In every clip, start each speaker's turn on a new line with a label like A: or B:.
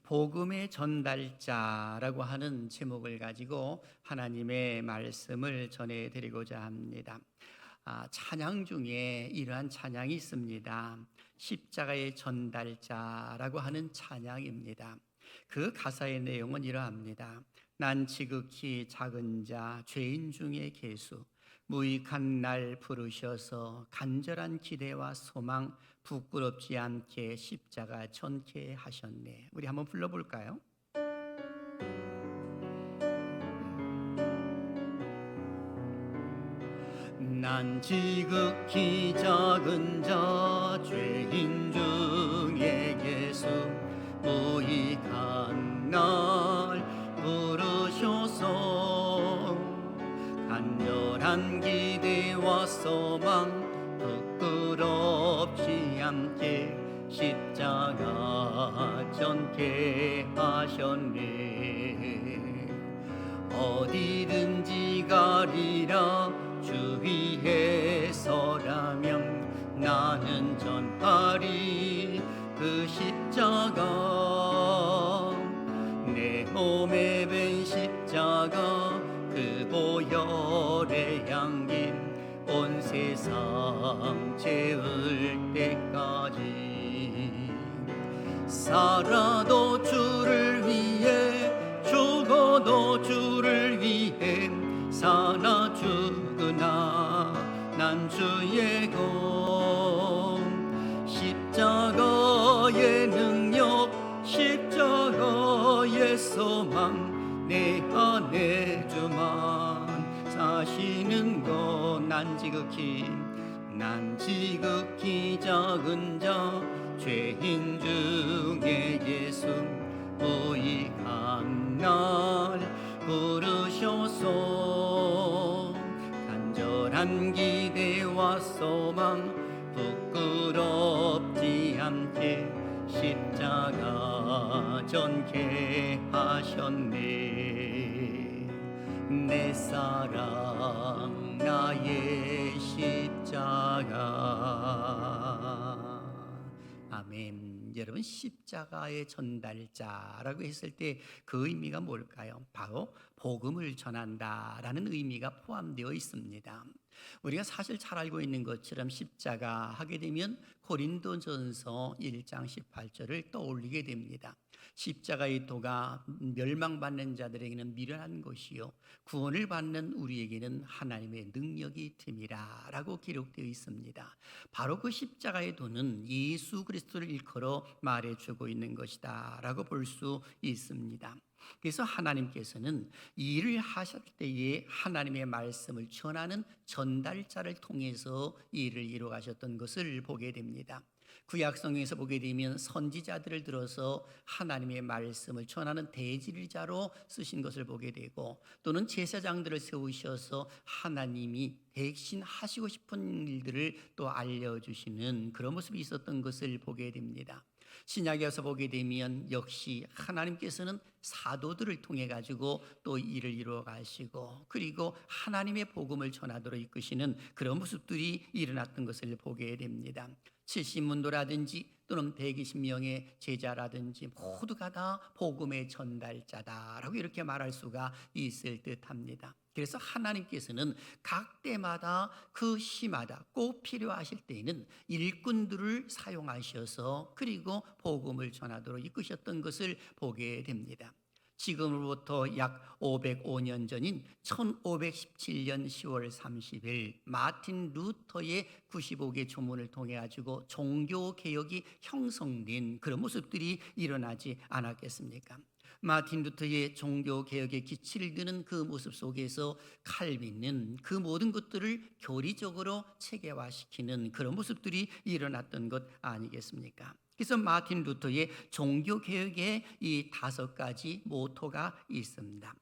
A: 복음의 전달자라고 하는 제목을 가지고 하나님의 말씀을 전해드리고자 합니다. 찬양 중에 이러한 찬양이 있습니다. 십자가의 전달자라고 하는 찬양입니다. 그 가사의 내용은 이러합니다. 난 지극히 작은 자 죄인 중에 계수 무익한 날 부르셔서 간절한 기대와 소망 부끄럽지 않게 십자가 전케 하셨네. 우리 한번 불러볼까요? 난 지극히 작은 자 죄인 중에 예수 무익한 날 부르셔서 간절한 기대와 소망 부끄럽지 않게 십자가 전케 하셨네. 어디든지 가리라 주 위에 서라면 나는 전하리 그 십자가. 내 몸에 밴 십자가 그 보혈의 향기 온 세상 채울 때까지 살아도 주를 위해 죽어도 주를 위해 살아 죽으나 난 주의 공. 십자가의 능력 십자가의 소망 내 안에 주만 사시는 것. 난 지극히 작은 자 죄인 중에 예수 무익한 날 부르셔서 간절한 기대와 소망 부끄럽지 않게 십자가 전케 하셨네. 내 사랑 나의 십자가. 아멘. 여러분, 십자가의 전달자라고 했을 때 그 의미가 뭘까요? 바로 복음을 전한다라는 의미가 포함되어 있습니다. 우리가 사실 잘 알고 있는 것처럼 십자가 하게 되면 고린도전서 1장 18절을 떠올리게 됩니다. 십자가의 도가 멸망받는 자들에게는 미련한 것이요 구원을 받는 우리에게는 하나님의 능력이 됨이라 라고 기록되어 있습니다. 바로 그 십자가의 도는 예수 그리스도를 일컬어 말해주고 있는 것이다 라고 볼 수 있습니다. 그래서 하나님께서는 이 일을 하실 때에 하나님의 말씀을 전하는 전달자를 통해서 이 일을 이루어 가셨던 것을 보게 됩니다. 구약성경에서 보게 되면 선지자들을 들어서 하나님의 말씀을 전하는 대지리자로 쓰신 것을 보게 되고, 또는 제사장들을 세우셔서 하나님이 대신 하시고 싶은 일들을 또 알려주시는 그런 모습이 있었던 것을 보게 됩니다. 신약에 와서 보게 되면 역시 하나님께서는 사도들을 통해 가지고 또 일을 이루어 가시고, 그리고 하나님의 복음을 전하도록 이끄시는 그런 모습들이 일어났던 것을 보게 됩니다. 70문도라든지 또는 120명의 제자라든지 모두가 다 복음의 전달자다라고 이렇게 말할 수가 있을 듯합니다. 그래서 하나님께서는 각 때마다 그 시마다 꼭 필요하실 때에는 일꾼들을 사용하셔서 그리고 복음을 전하도록 이끄셨던 것을 보게 됩니다. 지금으로부터 약 505년 전인 1517년 10월 30일 마틴 루터의 95개 조문을 통해 가지고 종교개혁이 형성된 그런 모습들이 일어나지 않았겠습니까? 마틴 루터의 종교개혁의 기치를 드는 그 모습 속에서 칼빈은 그 모든 것들을 교리적으로 체계화시키는 그런 모습들이 일어났던 것 아니겠습니까? 그래서 마틴 루터의 종교개혁의 이 5가지 모토가 있습니다.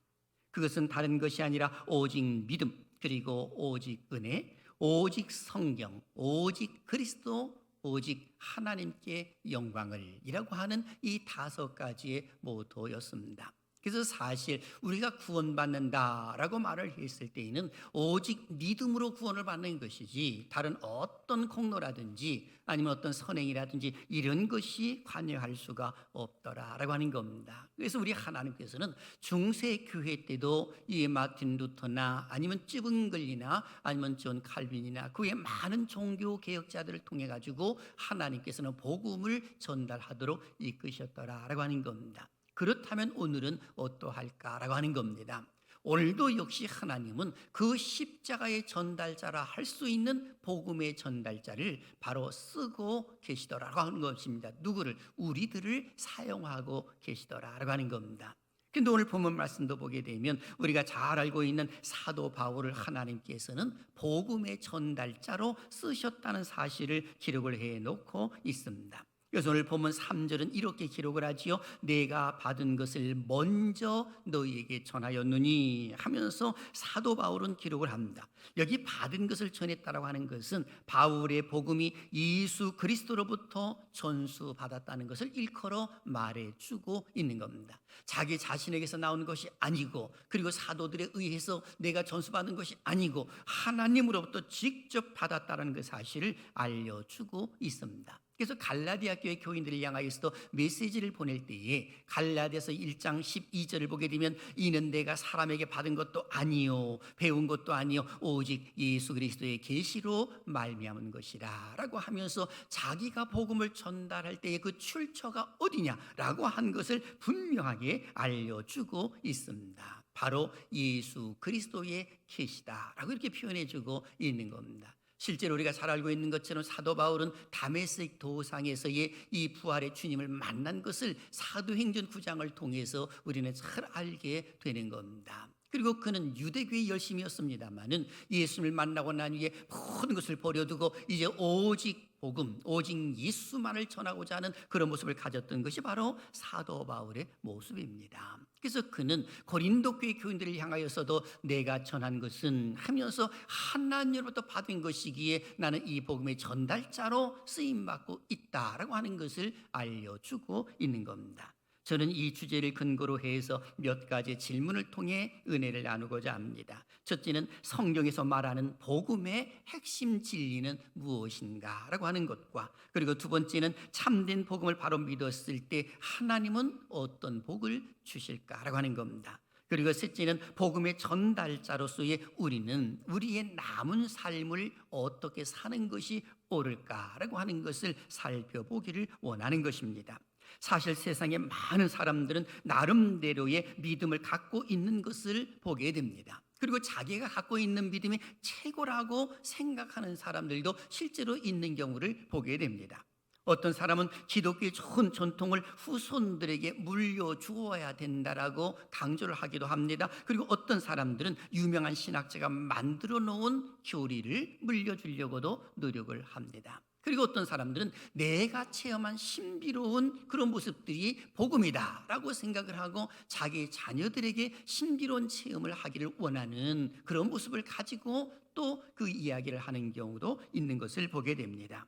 A: 그것은 다른 것이 아니라 오직 믿음, 그리고 오직 은혜, 오직 성경, 오직 그리스도, 오직 하나님께 영광을 이라고 하는 이 5가지의 모토였습니다. 그래서 사실 우리가 구원받는다라고 말을 했을 때에는 오직 믿음으로 구원을 받는 것이지 다른 어떤 공로라든지 아니면 어떤 선행이라든지 이런 것이 관여할 수가 없더라라고 하는 겁니다. 그래서 우리 하나님께서는 중세 교회 때도 이 마틴 루터나 아니면 찌븐글리나 아니면 존 칼빈이나 그 외 많은 종교 개혁자들을 통해 가지고 하나님께서는 복음을 전달하도록 이끄셨더라라고 하는 겁니다. 그렇다면 오늘은 어떠할까라고 하는 겁니다. 오늘도 역시 하나님은 그 십자가의 전달자라 할 수 있는 복음의 전달자를 바로 쓰고 계시더라라고 하는 것입니다. 누구를? 우리들을 사용하고 계시더라라고 하는 겁니다. 근데 오늘 본문 말씀도 보게 되면 우리가 잘 알고 있는 사도 바울을 하나님께서는 복음의 전달자로 쓰셨다는 사실을 기록을 해 놓고 있습니다. 그래서 오늘 본문 3절은 이렇게 기록을 하지요. 내가 받은 것을 먼저 너희에게 전하였느니 하면서 사도 바울은 기록을 합니다. 여기 받은 것을 전했다라고 하는 것은 바울의 복음이 예수 그리스도로부터 전수받았다는 것을 일컬어 말해주고 있는 겁니다. 자기 자신에게서 나온 것이 아니고 그리고 사도들에 의해서 내가 전수받은 것이 아니고 하나님으로부터 직접 받았다는 그 사실을 알려주고 있습니다. 그래서 갈라디아 교회 교인들을 향하여서도 메시지를 보낼 때에 갈라디아서 1장 12절을 보게 되면 이는 내가 사람에게 받은 것도 아니요 배운 것도 아니요 오직 예수 그리스도의 계시로 말미암은 것이라 라고 하면서 자기가 복음을 전달할 때의 그 출처가 어디냐라고 한 것을 분명하게 알려주고 있습니다. 바로 예수 그리스도의 계시다라고 이렇게 표현해주고 있는 겁니다. 실제로 우리가 잘 알고 있는 것처럼 사도 바울은 다메섹 도상에서의 이 부활의 주님을 만난 것을 사도행전 9장을 통해서 우리는 잘 알게 되는 겁니다. 그리고 그는 유대교의 열심이었습니다마는 예수님을 만나고 난 후에 모든 것을 버려두고 이제 오직 복음, 오직 예수만을 전하고자 하는 그런 모습을 가졌던 것이 바로 사도 바울의 모습입니다. 그래서 그는 고린도 교회 교인들을 향하여서도 내가 전한 것은 하면서 하나님으로부터 받은 것이기에 나는 이 복음의 전달자로 쓰임받고 있다라고 하는 것을 알려주고 있는 겁니다. 저는 이 주제를 근거로 해서 몇 가지 질문을 통해 은혜를 나누고자 합니다. 첫째는 성경에서 말하는 복음의 핵심 진리는 무엇인가 라고 하는 것과 그리고 두 번째는 참된 복음을 바로 믿었을 때 하나님은 어떤 복을 주실까 라고 하는 겁니다. 그리고 셋째는 복음의 전달자로서의 우리는 우리의 남은 삶을 어떻게 사는 것이 옳을까라고 하는 것을 살펴보기를 원하는 것입니다. 사실 세상에 많은 사람들은 나름대로의 믿음을 갖고 있는 것을 보게 됩니다. 그리고 자기가 갖고 있는 믿음이 최고라고 생각하는 사람들도 실제로 있는 경우를 보게 됩니다. 어떤 사람은 기독교의 좋은 전통을 후손들에게 물려주어야 된다라고 강조를 하기도 합니다. 그리고 어떤 사람들은 유명한 신학자가 만들어 놓은 교리를 물려주려고도 노력을 합니다. 그리고 어떤 사람들은 내가 체험한 신비로운 그런 모습들이 복음이다 라고 생각을 하고 자기 자녀들에게 신비로운 체험을 하기를 원하는 그런 모습을 가지고 또 그 이야기를 하는 경우도 있는 것을 보게 됩니다.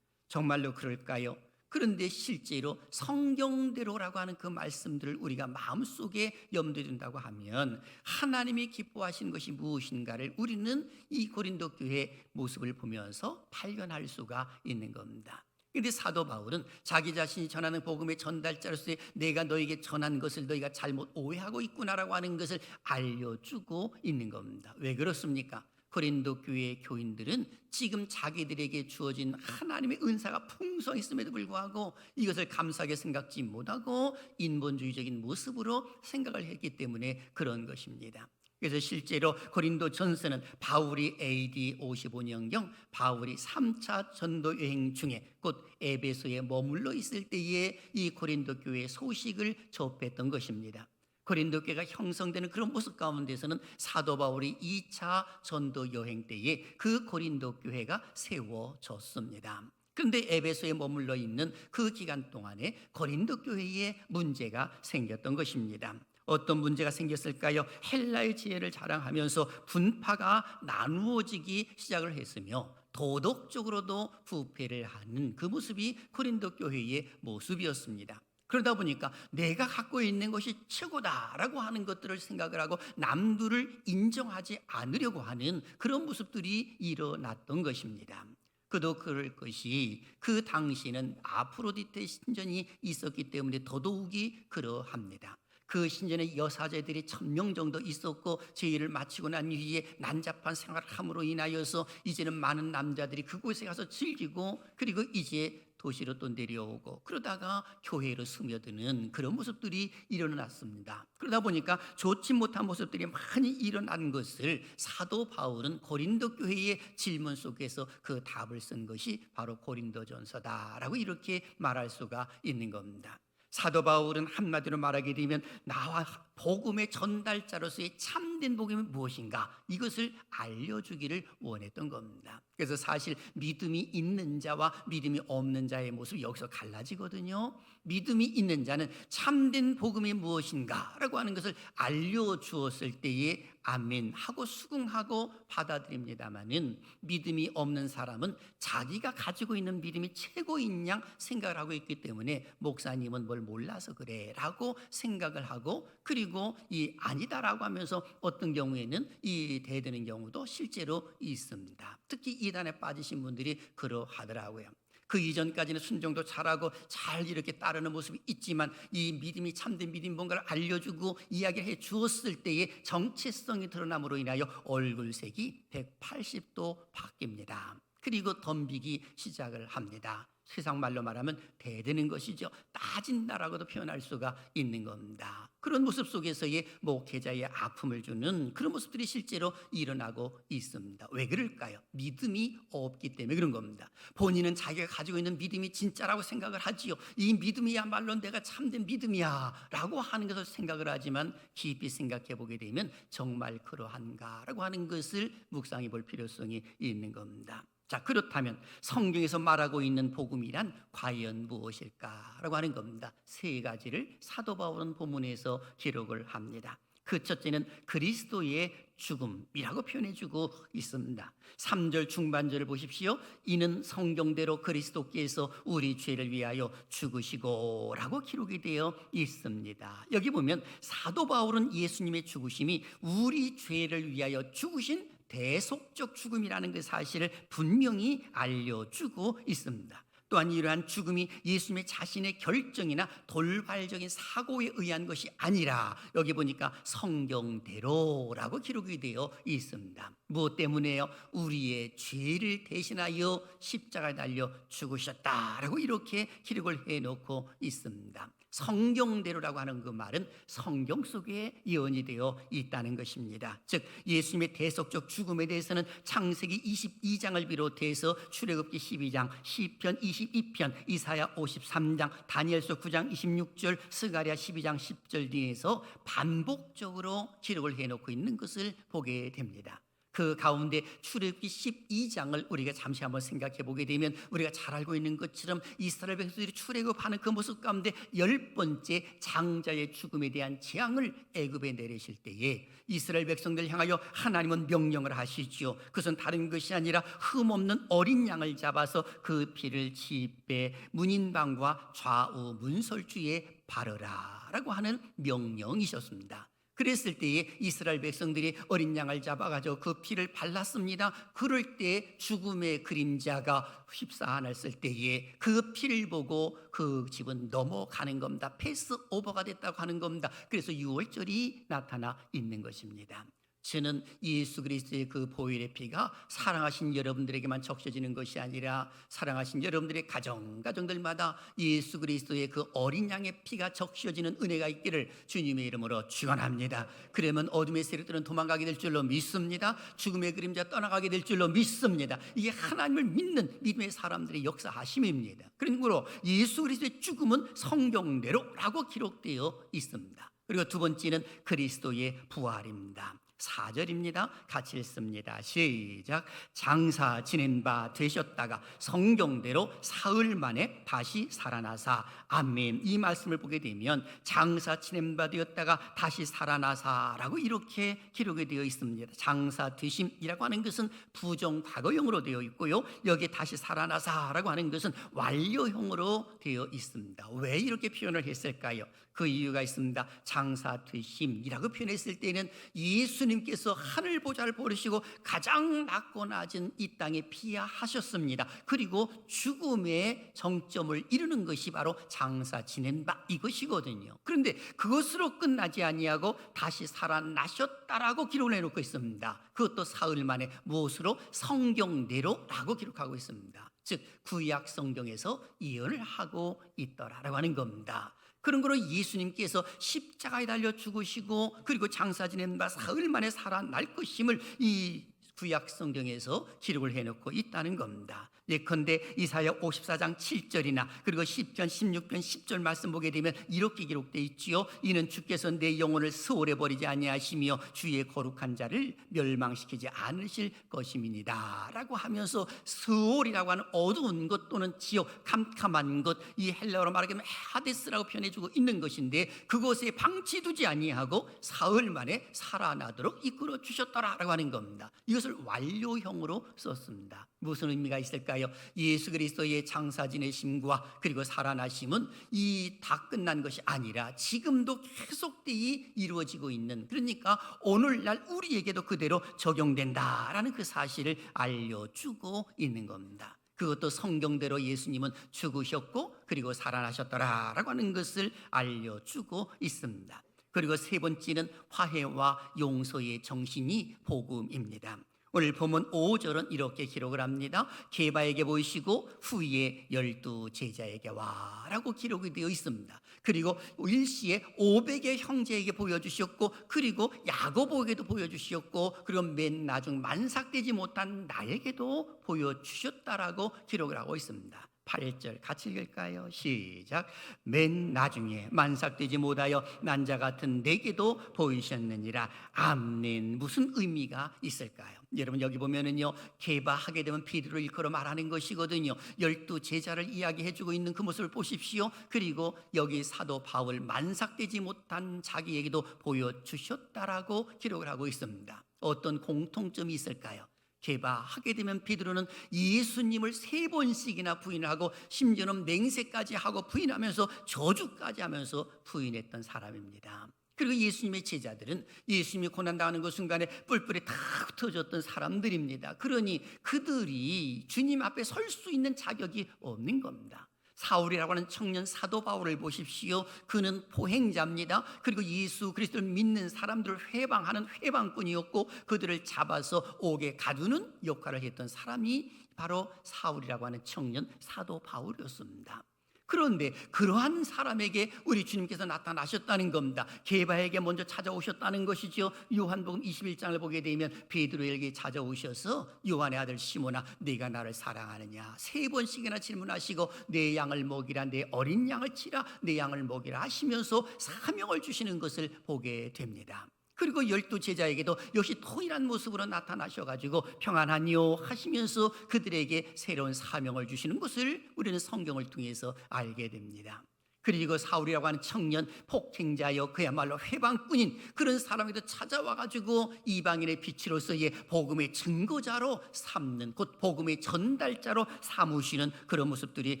A: 정말로 그럴까요? 그런데 실제로 성경대로라고 하는 그 말씀들을 우리가 마음속에 염두에 둔다고 하면 하나님이 기뻐하시는 것이 무엇인가를 우리는 이 고린도 교회의 모습을 보면서 발견할 수가 있는 겁니다. 그런데 사도 바울은 자기 자신이 전하는 복음의 전달자로서 내가 너에게 전한 것을 너희가 잘못 오해하고 있구나라고 하는 것을 알려주고 있는 겁니다. 왜 그렇습니까? 고린도 교회의 교인들은 지금 자기들에게 주어진 하나님의 은사가 풍성했음에도 불구하고 이것을 감사하게 생각지 못하고 인본주의적인 모습으로 생각을 했기 때문에 그런 것입니다. 그래서 실제로 고린도 전서는 바울이 AD 55년경 바울이 3차 전도 여행 중에 곧 에베소에 머물러 있을 때에 이 고린도 교회의 소식을 접했던 것입니다. 고린도 교회가 형성되는 그런 모습 가운데서는 사도 바울이 2차 전도 여행 때에 그 고린도 교회가 세워졌습니다. 그런데 에베소에 머물러 있는 그 기간 동안에 고린도 교회에 문제가 생겼던 것입니다. 어떤 문제가 생겼을까요? 헬라의 지혜를 자랑하면서 분파가 나누어지기 시작을 했으며 도덕적으로도 부패를 하는 그 모습이 고린도 교회의 모습이었습니다. 그러다 보니까 내가 갖고 있는 것이 최고다라고 하는 것들을 생각을 하고 남들을 인정하지 않으려고 하는 그런 모습들이 일어났던 것입니다. 그도 그럴 것이 그 당시에는 아프로디테 신전이 있었기 때문에 더더욱이 그러합니다. 그 신전에 여사제들이 1000명 정도 있었고 제의를 마치고 난 이후에 난잡한 생활을 함으로 인하여서 이제는 많은 남자들이 그곳에 가서 즐기고 그리고 이제 도시로 또 내려오고 그러다가 교회로 스며드는 그런 모습들이 일어났습니다. 그러다 보니까 좋지 못한 모습들이 많이 일어난 것을 사도 바울은 고린도 교회의 질문 속에서 그 답을 쓴 것이 바로 고린도전서다라고 이렇게 말할 수가 있는 겁니다. 사도 바울은 한마디로 말하게 되면 나와 복음의 전달자로서의 참된 복음이 무엇인가 이것을 알려주기를 원했던 겁니다. 그래서 사실 믿음이 있는 자와 믿음이 없는 자의 모습이 여기서 갈라지거든요. 믿음이 있는 자는 참된 복음이 무엇인가라고 하는 것을 알려주었을 때에 아멘 하고 수긍하고 받아들입니다마는 믿음이 없는 사람은 자기가 가지고 있는 믿음이 최고인 양 생각을 하고 있기 때문에 목사님은 뭘 몰라서 그래 라고 생각을 하고 그리고 이 아니다라고 하면서 어떤 경우에는 이 대드는 경우도 실제로 있습니다. 특히 이단에 빠지신 분들이 그러하더라고요. 그 이전까지는 순종도 잘하고 잘 이렇게 따르는 모습이 있지만 이 믿음이 참된 믿음 뭔가를 알려주고 이야기해 주었을 때의 정체성이 드러남으로 인하여 얼굴색이 180도 바뀝니다. 그리고 덤비기 시작을 합니다. 세상 말로 말하면 대드는 것이죠. 따진다라고도 표현할 수가 있는 겁니다. 그런 모습 속에서의 목회자의 아픔을 주는 그런 모습들이 실제로 일어나고 있습니다. 왜 그럴까요? 믿음이 없기 때문에 그런 겁니다. 본인은 자기가 가지고 있는 믿음이 진짜라고 생각을 하지요. 이 믿음이야말로 내가 참된 믿음이야 라고 하는 것을 생각을 하지만 깊이 생각해 보게 되면 정말 그러한가 라고 하는 것을 묵상해 볼 필요성이 있는 겁니다. 자, 그렇다면 성경에서 말하고 있는 복음이란 과연 무엇일까라고 하는 겁니다. 세 가지를 사도 바울은 본문에서 기록을 합니다. 그 첫째는 그리스도의 죽음이라고 표현해주고 있습니다. 3절 중반절을 보십시오. 이는 성경대로 그리스도께서 우리 죄를 위하여 죽으시고 라고 기록이 되어 있습니다. 여기 보면 사도 바울은 예수님의 죽으심이 우리 죄를 위하여 죽으신 대속적 죽음이라는 그 사실을 분명히 알려주고 있습니다. 또한 이러한 죽음이 예수님의 자신의 결정이나 돌발적인 사고에 의한 것이 아니라 여기 보니까 성경대로라고 기록이 되어 있습니다. 무엇 때문에요? 우리의 죄를 대신하여 십자가에 달려 죽으셨다라고 이렇게 기록을 해놓고 있습니다. 성경대로라고 하는 그 말은 성경 속에 예언이 되어 있다는 것입니다. 즉 예수님의 대속적 죽음에 대해서는 창세기 22장을 비롯해서 출애굽기 12장, 시편 22편, 이사야 53장, 다니엘서 9장 26절, 스가랴 12장 10절 등에서 반복적으로 기록을 해놓고 있는 것을 보게 됩니다. 그 가운데 출애굽기 12장을 우리가 잠시 한번 생각해 보게 되면 우리가 잘 알고 있는 것처럼 이스라엘 백성들이 출애굽하는 그 모습 가운데 10번째 장자의 죽음에 대한 재앙을 애굽에 내리실 때에 이스라엘 백성들 향하여 하나님은 명령을 하시지요. 그것은 다른 것이 아니라 흠없는 어린 양을 잡아서 그 피를 집배 문인방과 좌우 문설주에 바르라 라고 하는 명령이셨습니다. 그랬을 때에 이스라엘 백성들이 어린 양을 잡아가지고 그 피를 발랐습니다. 그럴 때 죽음의 그림자가 휩싸안았을 때에 그 피를 보고 그 집은 넘어가는 겁니다. 패스오버가 됐다고 하는 겁니다. 그래서 6월절이 나타나 있는 것입니다. 저는 예수 그리스도의 그 보혈의 피가 사랑하신 여러분들에게만 적셔지는 것이 아니라 사랑하신 여러분들의 가정들마다 예수 그리스도의 그 어린 양의 피가 적셔지는 은혜가 있기를 주님의 이름으로 축원합니다. 그러면 어둠의 세력들은 도망가게 될 줄로 믿습니다. 죽음의 그림자 떠나가게 될 줄로 믿습니다. 이게 하나님을 믿는 믿음의 사람들의 역사하심입니다. 그러므로 예수 그리스도의 죽음은 성경대로라고 기록되어 있습니다. 그리고 두 번째는 그리스도의 부활입니다. 4절입니다. 같이 읽습니다. 시작. 장사 지낸 바 되셨다가 성경대로 사흘 만에 다시 살아나사. 아멘. 이 말씀을 보게 되면 장사 지낸 바 되었다가 다시 살아나사라고 이렇게 기록이 되어 있습니다. 장사 되심이라고 하는 것은 부정 과거형으로 되어 있고요, 여기에 다시 살아나사라고 하는 것은 완료형으로 되어 있습니다. 왜 이렇게 표현을 했을까요? 그 이유가 있습니다. 장사 되심이라고 표현했을 때는 예수님께서 하늘 보좌를 버리시고 가장 낮고 낮은 이 땅에 피하하셨습니다. 그리고 죽음의 정점을 이루는 것이 바로 장사 지낸 바 이것이거든요. 그런데 그것으로 끝나지 아니하고 다시 살아나셨다라고 기록을 해놓고 있습니다. 그것도 사흘 만에 무엇으로? 성경대로라고 기록하고 있습니다. 즉 구약 성경에서 예언을 하고 있더라라고 하는 겁니다. 그런 거로 예수님께서 십자가에 달려 죽으시고 그리고 장사 지낸 바 사흘 만에 살아날 것임을 이 구약 성경에서 기록을 해놓고 있다는 겁니다. 예컨대 이사야 54장 7절이나 그리고 10편 16편 10절 말씀 보게 되면 이렇게 기록되어 있지요. 이는 주께서 내 영혼을 스올에 버리지 아니하시며 주의 거룩한 자를 멸망시키지 않으실 것임이니라 라고 하면서 스올이라고 하는 어두운 것 또는 지옥, 캄캄한 것, 이 헬라어로 말하면 하데스라고 표현해주고 있는 것인데 그것에 방치 두지 아니하고 사흘 만에 살아나도록 이끌어 주셨더라라고 하는 겁니다. 이것을 완료형으로 썼습니다. 무슨 의미가 있을까요? 예수 그리스도의 장사 지내심과 그리고 살아나심은 이 다 끝난 것이 아니라 지금도 계속되이 이루어지고 있는, 그러니까 오늘날 우리에게도 그대로 적용된다라는 그 사실을 알려주고 있는 겁니다. 그것도 성경대로 예수님은 죽으셨고 그리고 살아나셨더라라고 하는 것을 알려주고 있습니다. 그리고 세 번째는 화해와 용서의 정신이 복음입니다. 오늘 보면 5절은 이렇게 기록을 합니다. 게바에게 보이시고 후에 12 제자에게 와라고 기록이 되어 있습니다. 그리고 일시에 500의 형제에게 보여주셨고 그리고 야고보에게도 보여주셨고 그리고 맨 나중 만삭되지 못한 나에게도 보여주셨다라고 기록을 하고 있습니다. 8절 같이 읽을까요? 시작. 맨 나중에 만삭되지 못하여 난자 같은 내게도 보이셨느니라. 아멘. 무슨 의미가 있을까요? 여러분 여기 보면은요, 개바하게 되면 베드로를 일컬어 말하는 것이거든요. 12 제자를 이야기해주고 있는 그 모습을 보십시오. 그리고 여기 사도 바울 만삭되지 못한 자기에게도 보여주셨다라고 기록을 하고 있습니다. 어떤 공통점이 있을까요? 개바하게 되면 베드로는 예수님을 3번씩이나 부인하고 심지어는 맹세까지 하고 부인하면서 저주까지 하면서 부인했던 사람입니다. 그리고 예수님의 제자들은 예수님이 고난당하는 그 순간에 뿔뿔이 다 흩어졌던 사람들입니다. 그러니 그들이 주님 앞에 설 수 있는 자격이 없는 겁니다. 사울이라고 하는 청년 사도 바울을 보십시오. 그는 포행자입니다. 그리고 예수 그리스도를 믿는 사람들을 회방하는 회방꾼이었고 그들을 잡아서 옥에 가두는 역할을 했던 사람이 바로 사울이라고 하는 청년 사도 바울이었습니다. 그런데 그러한 사람에게 우리 주님께서 나타나셨다는 겁니다. 게바에게 먼저 찾아오셨다는 것이죠. 요한복음 21장을 보게 되면 베드로에게 찾아오셔서 요한의 아들 시몬아 네가 나를 사랑하느냐 3번씩이나 질문하시고 내 양을 먹이라, 내 어린 양을 치라, 내 양을 먹이라 하시면서 사명을 주시는 것을 보게 됩니다. 그리고 12 제자에게도 역시 동일한 모습으로 나타나셔가지고 평안하니요 하시면서 그들에게 새로운 사명을 주시는 것을 우리는 성경을 통해서 알게 됩니다. 그리고 사울이라고 하는 청년 폭행자여 그야말로 회방꾼인 그런 사람에게도 찾아와가지고 이방인의 빛으로서의 복음의 증거자로 삼는, 곧 복음의 전달자로 삼으시는 그런 모습들이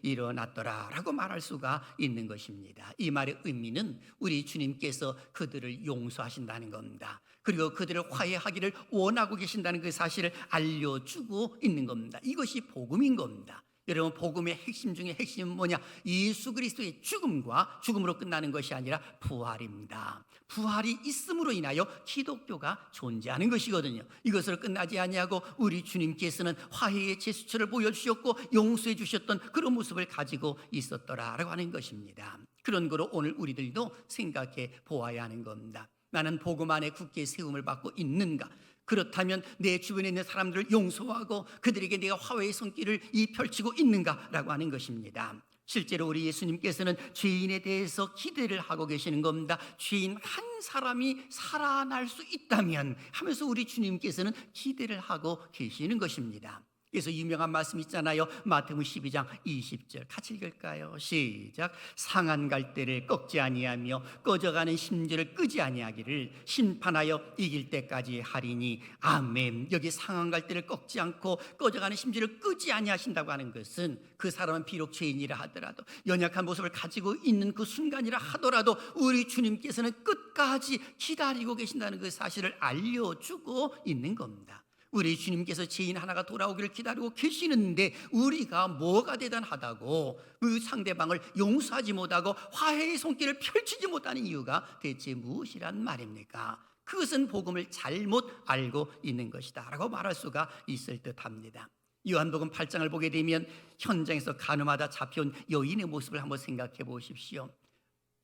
A: 일어났더라라고 말할 수가 있는 것입니다. 이 말의 의미는 우리 주님께서 그들을 용서하신다는 겁니다. 그리고 그들을 화해하기를 원하고 계신다는 그 사실을 알려주고 있는 겁니다. 이것이 복음인 겁니다. 여러분 복음의 핵심 중에 핵심은 뭐냐? 예수 그리스도의 죽음과 죽음으로 끝나는 것이 아니라 부활입니다. 부활이 있음으로 인하여 기독교가 존재하는 것이거든요. 이것으로 끝나지 아니하고 우리 주님께서는 화해의 제스처를 보여주셨고 용서해 주셨던 그런 모습을 가지고 있었더라라고 하는 것입니다. 그런 거로 오늘 우리들도 생각해 보아야 하는 겁니다. 나는 복음 안에 굳게 세움을 받고 있는가? 그렇다면 내 주변에 있는 사람들을 용서하고 그들에게 내가 화해의 손길을 펼치고 있는가라고 하는 것입니다. 실제로 우리 예수님께서는 죄인에 대해서 기대를 하고 계시는 겁니다. 죄인 한 사람이 살아날 수 있다면 하면서 우리 주님께서는 기대를 하고 계시는 것입니다. 그래서 유명한 말씀 있잖아요. 마태복음 12장 20절 같이 읽을까요? 시작. 상한 갈대를 꺾지 아니하며 꺼져가는 심지를 끄지 아니하기를 심판하여 이길 때까지 하리니. 아멘. 여기 상한 갈대를 꺾지 않고 꺼져가는 심지를 끄지 아니하신다고 하는 것은 그 사람은 비록 죄인이라 하더라도, 연약한 모습을 가지고 있는 그 순간이라 하더라도 우리 주님께서는 끝까지 기다리고 계신다는 그 사실을 알려주고 있는 겁니다. 우리 주님께서 죄인 하나가 돌아오기를 기다리고 계시는데 우리가 뭐가 대단하다고 그 상대방을 용서하지 못하고 화해의 손길을 펼치지 못하는 이유가 대체 무엇이란 말입니까? 그것은 복음을 잘못 알고 있는 것이다 라고 말할 수가 있을 듯합니다. 요한복음 8장을 보게 되면 현장에서 가늠하다 잡혀온 여인의 모습을 한번 생각해 보십시오.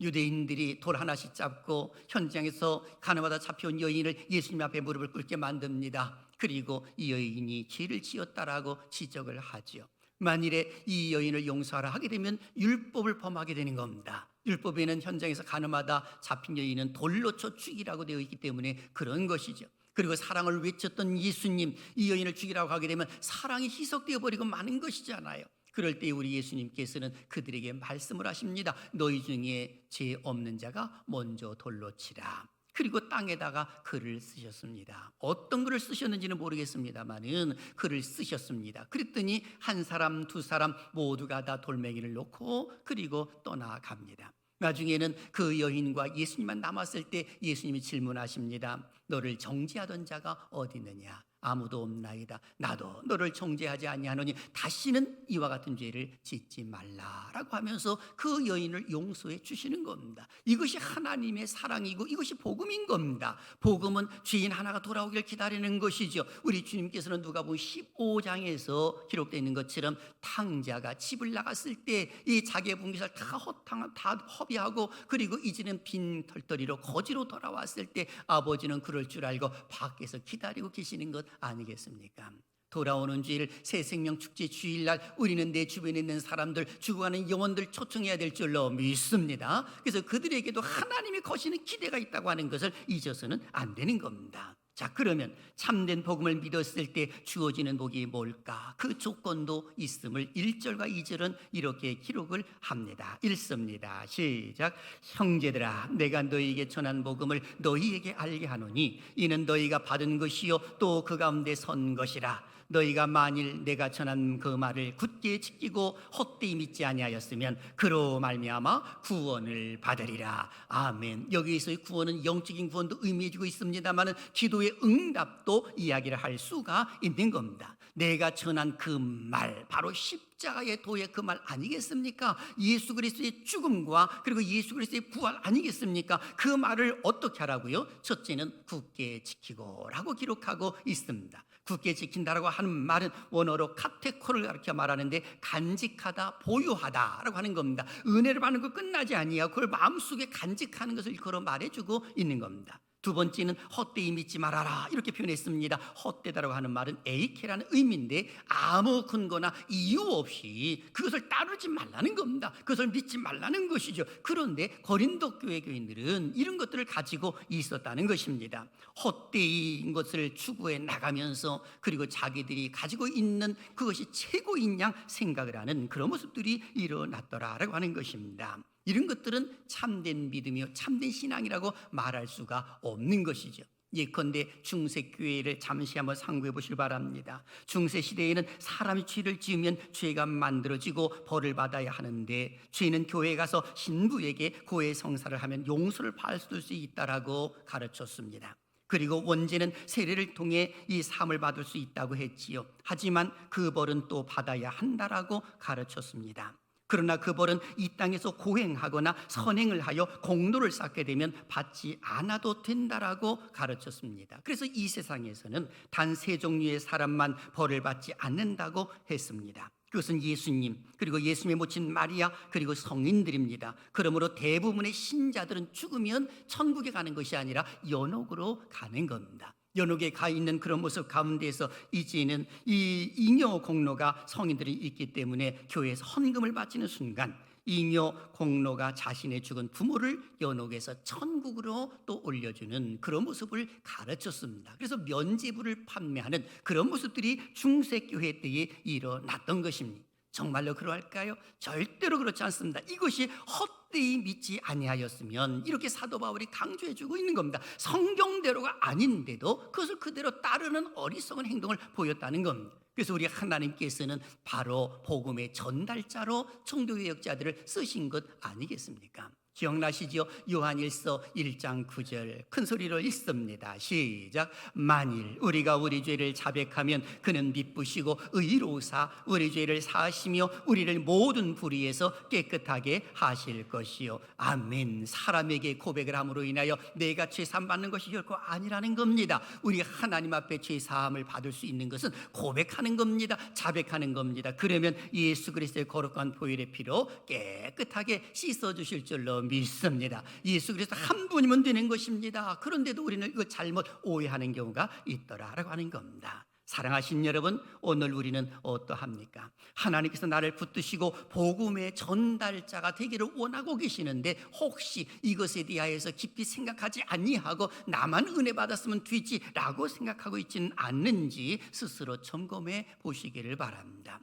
A: 유대인들이 돌 하나씩 잡고 현장에서 가늠하다 잡혀온 여인을 예수님 앞에 무릎을 꿇게 만듭니다. 그리고 이 여인이 죄를 지었다라고 지적을 하죠. 만일에 이 여인을 용서하라 하게 되면 율법을 범하게 되는 겁니다. 율법에는 현장에서 가늠하다 잡힌 여인은 돌로 쳐 죽이라고 되어 있기 때문에 그런 것이죠. 그리고 사랑을 외쳤던 예수님, 이 여인을 죽이라고 하게 되면 사랑이 희석되어 버리고 마는 것이잖아요. 그럴 때 우리 예수님께서는 그들에게 말씀을 하십니다. 너희 중에 죄 없는 자가 먼저 돌로 치라. 그리고 땅에다가 글을 쓰셨습니다. 어떤 글을 쓰셨는지는 모르겠습니다만은 글을 쓰셨습니다. 그랬더니 한 사람 두 사람 모두가 다 돌멩이를 놓고 그리고 떠나갑니다. 나중에는 그 여인과 예수님만 남았을 때 예수님이 질문하십니다. 너를 정죄하던 자가 어디 있느냐? 아무도 없나이다. 나도 너를 정죄하지 아니하노니 다시는 이와 같은 죄를 짓지 말라라고 하면서 그 여인을 용서해 주시는 겁니다. 이것이 하나님의 사랑이고 이것이 복음인 겁니다. 복음은 죄인 하나가 돌아오길 기다리는 것이죠. 우리 주님께서는 누가복음 15장에서 기록되어 있는 것처럼 탕자가 집을 나갔을 때 이 자기의 분깃을 다 허비하고 그리고 이제는 빈 털터리로 거지로 돌아왔을 때 아버지는 그럴 줄 알고 밖에서 기다리고 계시는 것 아니겠습니까? 돌아오는 주일 새 생명 축제 주일날 우리는 내 주변에 있는 사람들, 죽어가는 영혼들 초청해야 될 줄로 믿습니다. 그래서 그들에게도 하나님이 거시는 기대가 있다고 하는 것을 잊어서는 안 되는 겁니다. 자, 그러면 참된 복음을 믿었을 때 주어지는 복이 뭘까? 그 조건도 있음을 1절과 2절은 이렇게 기록을 합니다. 읽습니다. 시작. 형제들아, 내가 너희에게 전한 복음을 너희에게 알게 하노니 이는 너희가 받은 것이요 또 그 가운데 선 것이라. 너희가 만일 내가 전한 그 말을 굳게 지키고 헛되이 믿지 아니하였으면 그로 말미암아 구원을 받으리라. 아멘. 여기에서의 구원은 영적인 구원도 의미해주고 있습니다만 기도의 응답도 이야기를 할 수가 있는 겁니다. 내가 전한 그 말, 바로 십자가의 도의 그 말 아니겠습니까? 예수 그리스도의 죽음과 그리고 예수 그리스도의 부활 아니겠습니까? 그 말을 어떻게 하라고요? 첫째는 굳게 지키고 라고 기록하고 있습니다. 굳게 지킨다라고 하는 말은 원어로 카테코를 가르쳐 말하는데 간직하다, 보유하다라고 하는 겁니다. 은혜를 받는 거 끝나지 아니하고 그걸 마음속에 간직하는 것을 걸어 말해주고 있는 겁니다. 두 번째는 헛되이 믿지 말아라 이렇게 표현했습니다. 헛되다라고 하는 말은 에이케라는 의미인데 아무 근거나 이유 없이 그것을 따르지 말라는 겁니다. 그것을 믿지 말라는 것이죠. 그런데 고린도 교회 교인들은 이런 것들을 가지고 있었다는 것입니다. 헛되이인 것을 추구해 나가면서 그리고 자기들이 가지고 있는 그것이 최고인 양 생각을 하는 그런 모습들이 일어났더라라고 하는 것입니다. 이런 것들은 참된 믿음이요 참된 신앙이라고 말할 수가 없는 것이죠. 예컨대 중세교회를 잠시 한번 상고해 보시길 바랍니다. 중세시대에는 사람이 죄를 지으면 죄가 만들어지고 벌을 받아야 하는데 죄는 교회에 가서 신부에게 고해 성사를 하면 용서를 받을 수 있다라고 가르쳤습니다. 그리고 원죄는 세례를 통해 이 사함을 받을 수 있다고 했지요. 하지만 그 벌은 또 받아야 한다라고 가르쳤습니다. 그러나 그 벌은 이 땅에서 고행하거나 선행을 하여 공로를 쌓게 되면 받지 않아도 된다라고 가르쳤습니다. 그래서 이 세상에서는 단 세 종류의 사람만 벌을 받지 않는다고 했습니다. 그것은 예수님, 그리고 예수님의 모친 마리아, 그리고 성인들입니다. 그러므로 대부분의 신자들은 죽으면 천국에 가는 것이 아니라 연옥으로 가는 겁니다. 연옥에 가 있는 그런 모습 가운데에서 이제는 이 잉여 공로가 성인들이 있기 때문에 교회에서 헌금을 바치는 순간 잉여 공로가 자신의 죽은 부모를 연옥에서 천국으로 또 올려주는 그런 모습을 가르쳤습니다. 그래서 면제부를 판매하는 그런 모습들이 중세교회 때에 일어났던 것입니다. 정말로 그러할까요? 절대로 그렇지 않습니다. 이것이 헛되이 믿지 아니하였으면 이렇게 사도 바울이 강조해주고 있는 겁니다. 성경대로가 아닌데도 그것을 그대로 따르는 어리석은 행동을 보였다는 겁니다. 그래서 우리 하나님께서는 바로 복음의 전달자로 청도교역자들을 쓰신 것 아니겠습니까? 기억나시죠? 요한일서 1장 9절 큰 소리로 읽습니다. 시작. 만일 우리가 우리 죄를 자백하면 그는 미쁘시고 의로우사 우리 죄를 사하시며 우리를 모든 불의에서 깨끗하게 하실 것이요. 아멘. 사람에게 고백을 함으로 인하여 내가 죄사함 받는 것이 결코 아니라는 겁니다. 우리 하나님 앞에 죄사함을 받을 수 있는 것은 고백하는 겁니다. 자백하는 겁니다. 그러면 예수 그리스도의 거룩한 보혈의 피로 깨끗하게 씻어주실 줄로 믿습니다. 예수 그리스도 한 분이면 되는 것입니다. 그런데도 우리는 이거 잘못 오해하는 경우가 있더라라고 하는 겁니다. 사랑하신 여러분, 오늘 우리는 어떠합니까? 하나님께서 나를 붙드시고 복음의 전달자가 되기를 원하고 계시는데 혹시 이것에 대하여서 깊이 생각하지 아니하고 나만 은혜 받았으면 되지라고 생각하고 있지는 않는지 스스로 점검해 보시기를 바랍니다.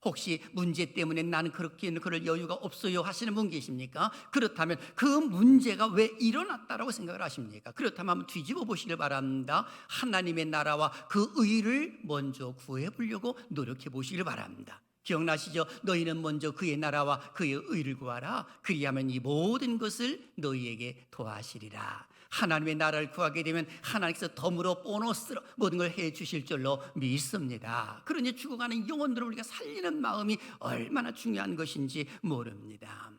A: 혹시 문제 때문에 나는 그렇게 그럴 여유가 없어요 하시는 분 계십니까? 그렇다면 그 문제가 왜 일어났다라고 생각을 하십니까? 그렇다면 한번 뒤집어 보시길 바랍니다. 하나님의 나라와 그 의를 먼저 구해 보려고 노력해 보시길 바랍니다. 기억나시죠? 너희는 먼저 그의 나라와 그의 의를 구하라. 그리하면 이 모든 것을 너희에게 더하시리라. 하나님의 나라를 구하게 되면 하나님께서 덤으로 보너스로 모든 걸 해주실 줄로 믿습니다. 그러니 죽어가는 영혼들을 우리가 살리는 마음이 얼마나 중요한 것인지 모릅니다.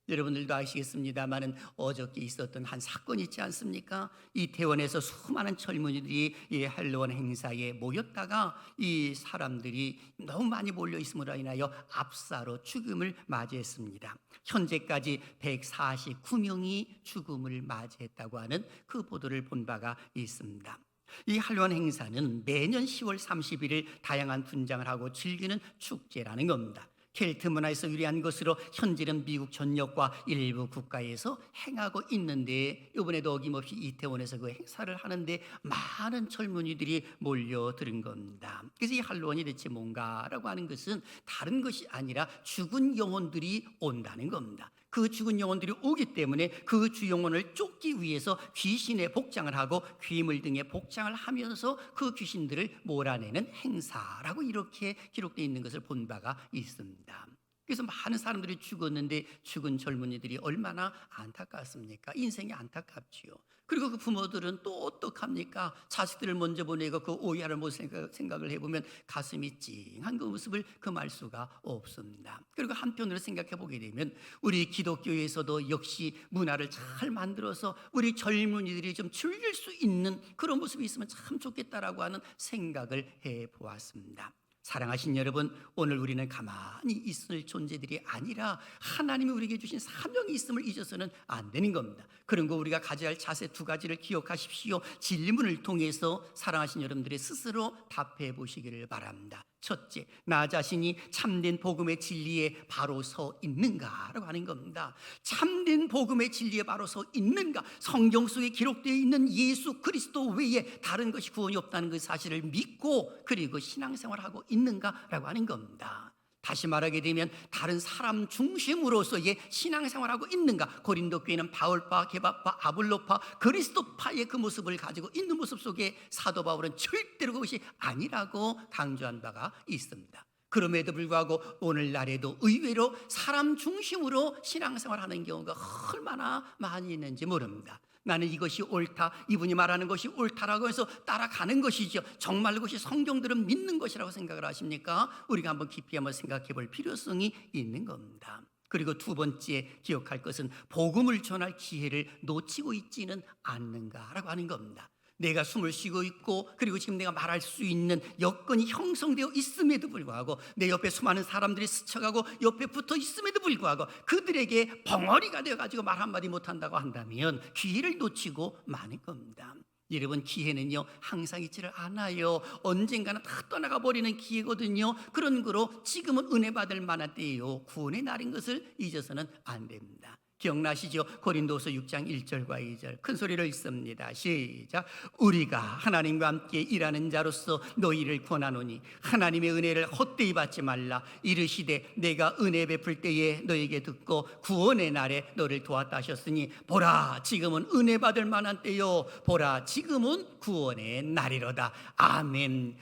A: 여러분들도 아시겠습니다마는 어저께 있었던 한 사건이 있지 않습니까? 이태원에서 수많은 젊은이들이 이 할로윈 행사에 모였다가 이 사람들이 너무 많이 몰려 있음으로 인하여 압사로 죽음을 맞이했습니다. 현재까지 149명이 죽음을 맞이했다고 하는 그 보도를 본 바가 있습니다. 이 할로윈 행사는 매년 10월 31일 다양한 분장을 하고 즐기는 축제라는 겁니다. 켈트 문화에서 유래한 것으로 현재는 미국 전역과 일부 국가에서 행하고 있는데 이번에도 어김없이 이태원에서 그 행사를 하는데 많은 젊은이들이 몰려드는 겁니다. 그래서 이 할로윈이 대체 뭔가라고 하는 것은 다른 것이 아니라 죽은 영혼들이 온다는 겁니다. 그 죽은 영혼들이 오기 때문에 그 주 영혼을 쫓기 위해서 귀신의 복장을 하고 귀물 등의 복장을 하면서 그 귀신들을 몰아내는 행사라고 이렇게 기록되어 있는 것을 본 바가 있습니다. 그래서 많은 사람들이 죽었는데 죽은 젊은이들이 얼마나 안타깝습니까? 인생이 안타깝지요. 그리고 그 부모들은 또 어떡합니까? 자식들을 먼저 보내고 그 오해하는 모습 생각을 해보면 가슴이 찡한 그 모습을 금할 수가 없습니다. 그리고 한편으로 생각해 보게 되면 우리 기독교에서도 역시 문화를 잘 만들어서 우리 젊은이들이 좀 즐길 수 있는 그런 모습이 있으면 참 좋겠다라고 하는 생각을 해보았습니다. 사랑하신 여러분, 오늘 우리는 가만히 있을 존재들이 아니라 하나님이 우리에게 주신 사명이 있음을 잊어서는 안 되는 겁니다. 그런 거 우리가 가져야 할 자세 두 가지를 기억하십시오. 질문을 통해서 사랑하신 여러분들이 스스로 답해 보시기를 바랍니다. 첫째, 나 자신이 참된 복음의 진리에 바로 서 있는가라고 하는 겁니다. 참된 복음의 진리에 바로 서 있는가? 성경 속에 기록되어 있는 예수 그리스도 외에 다른 것이 구원이 없다는 그 사실을 믿고 그리고 신앙생활하고 있는가라고 하는 겁니다. 다시 말하게 되면 다른 사람 중심으로서의 신앙생활하고 있는가? 고린도 교회는 바울파, 게바파, 아볼로파, 그리스도파의 그 모습을 가지고 있는 모습 속에 사도 바울은 절대로 그것이 아니라고 강조한 바가 있습니다. 그럼에도 불구하고 오늘날에도 의외로 사람 중심으로 신앙생활하는 경우가 얼마나 많이 있는지 모릅니다. 나는 이것이 옳다, 이분이 말하는 것이 옳다라고 해서 따라가는 것이죠. 정말 그것이 성경들은 믿는 것이라고 생각을 하십니까? 우리가 한번 깊이 한번 생각해 볼 필요성이 있는 겁니다. 그리고 두 번째 기억할 것은 복음을 전할 기회를 놓치고 있지는 않는가라고 하는 겁니다. 내가 숨을 쉬고 있고 그리고 지금 내가 말할 수 있는 여건이 형성되어 있음에도 불구하고 내 옆에 수많은 사람들이 스쳐가고 옆에 붙어 있음에도 불구하고 그들에게 벙어리가 되어가지고 말 한마디 못한다고 한다면 기회를 놓치고 마는 겁니다. 여러분, 기회는요 항상 있지를 않아요. 언젠가는 다 떠나가 버리는 기회거든요. 그런 거로 지금은 은혜 받을 만한 때예요. 구원의 날인 것을 잊어서는 안 됩니다. 기억나시죠? 고린도서 6장 1절과 2절 큰 소리를 읽습니다. 시작. 우리가 하나님과 함께 일하는 자로서 너희를 권하노니 하나님의 은혜를 헛되이 받지 말라. 이르시되 내가 은혜 베풀 때에 너에게 듣고 구원의 날에 너를 도왔다 하셨으니 보라 지금은 은혜 받을 만한 때요, 보라 지금은 구원의 날이로다. 아멘.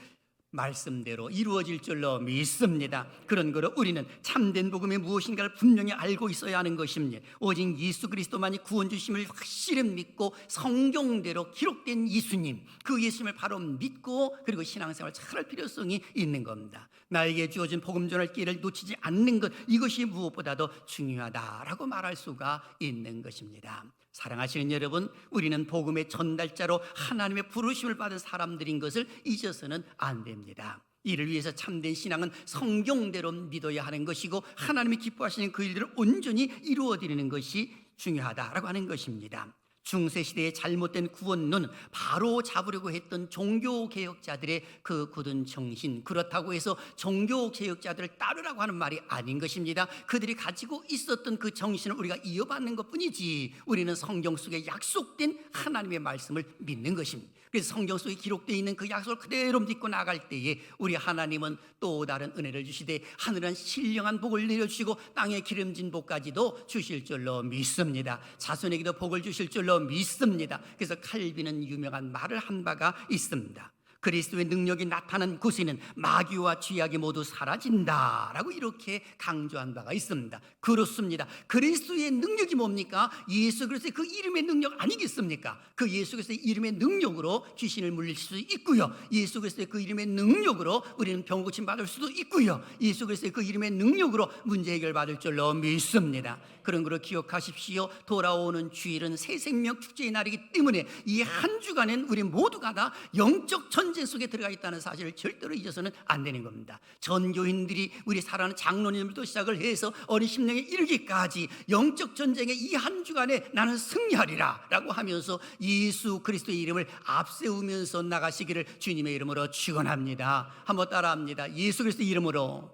A: 말씀대로 이루어질 줄로 믿습니다. 그런 거로 우리는 참된 복음이 무엇인가를 분명히 알고 있어야 하는 것입니다. 오직 예수 그리스도만이 구원 주심을 확실히 믿고 성경대로 기록된 예수님, 그 예수님을 바로 믿고 그리고 신앙생활을 잘할 필요성이 있는 겁니다. 나에게 주어진 복음 전할 기회를 놓치지 않는 것, 이것이 무엇보다도 중요하다라고 말할 수가 있는 것입니다. 사랑하시는 여러분, 우리는 복음의 전달자로 하나님의 부르심을 받은 사람들인 것을 잊어서는 안 됩니다. 이를 위해서 참된 신앙은 성경대로 믿어야 하는 것이고 하나님이 기뻐하시는 그 일들을 온전히 이루어드리는 것이 중요하다라고 하는 것입니다. 중세시대의 잘못된 구원론, 바로 잡으려고 했던 종교개혁자들의 그 굳은 정신, 그렇다고 해서 종교개혁자들을 따르라고 하는 말이 아닌 것입니다. 그들이 가지고 있었던 그 정신을 우리가 이어받는 것뿐이지, 우리는 성경 속에 약속된 하나님의 말씀을 믿는 것입니다. 그래서 성경 속에 기록되어 있는 그 약속을 그대로 믿고 나갈 때에 우리 하나님은 또 다른 은혜를 주시되 하늘은 신령한 복을 내려주시고 땅에 기름진 복까지도 주실 줄로 믿습니다. 자손에게도 복을 주실 줄로 믿습니다. 그래서 칼빈은 유명한 말을 한 바가 있습니다. 그리스도의 능력이 나타난 곳에는 마귀와 죄악이 모두 사라진다라고 이렇게 강조한 바가 있습니다. 그렇습니다. 그리스도의 능력이 뭡니까? 예수 그리스도의 그 이름의 능력 아니겠습니까? 그 예수 그리스도의 이름의 능력으로 귀신을 물릴 수 있고요, 예수 그리스도의 그 이름의 능력으로 우리는 병 고침 받을 수도 있고요, 예수 그리스도의 그 이름의 능력으로 문제 해결 받을 줄로 믿습니다. 그런 거로 기억하십시오. 돌아오는 주일은 새 생명 축제의 날이기 때문에 이 한 주간엔 우리 모두가 다 영적 전쟁 속에 들어가 있다는 사실을 절대로 잊어서는 안 되는 겁니다. 전교인들이, 우리 사랑하는 장로님들도 시작을 해서 어린 심령에 이르기까지 영적 전쟁의 이 한 주간에 나는 승리하리라 라고 하면서 예수 그리스도의 이름을 앞세우면서 나가시기를 주님의 이름으로 축원합니다. 한번 따라합니다. 예수 그리스도의 이름으로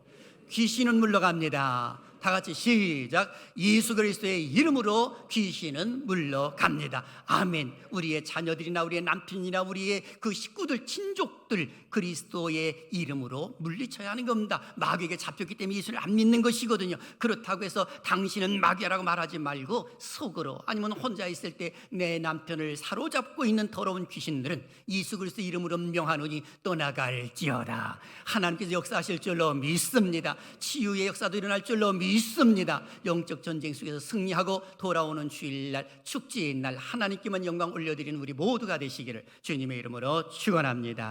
A: 귀신은 물러갑니다. 다 같이 시작. 예수 그리스도의 이름으로 귀신은 물러갑니다. 아멘. 우리의 자녀들이나 우리의 남편이나 우리의 그 식구들, 친족들 그리스도의 이름으로 물리쳐야 하는 겁니다. 마귀에게 잡혔기 때문에 예수를 안 믿는 것이거든요. 그렇다고 해서 당신은 마귀라고 말하지 말고 속으로, 아니면 혼자 있을 때 내 남편을 사로잡고 있는 더러운 귀신들은 예수 그리스도 이름으로 명하노니 떠나갈지어다. 하나님께서 역사하실 줄로 믿습니다. 치유의 역사도 일어날 줄로 믿습니다. 영적 전쟁 속에서 승리하고 돌아오는 주일날, 축제의 날 하나님께만 영광 올려드리는 우리 모두가 되시기를 주님의 이름으로 축원합니다.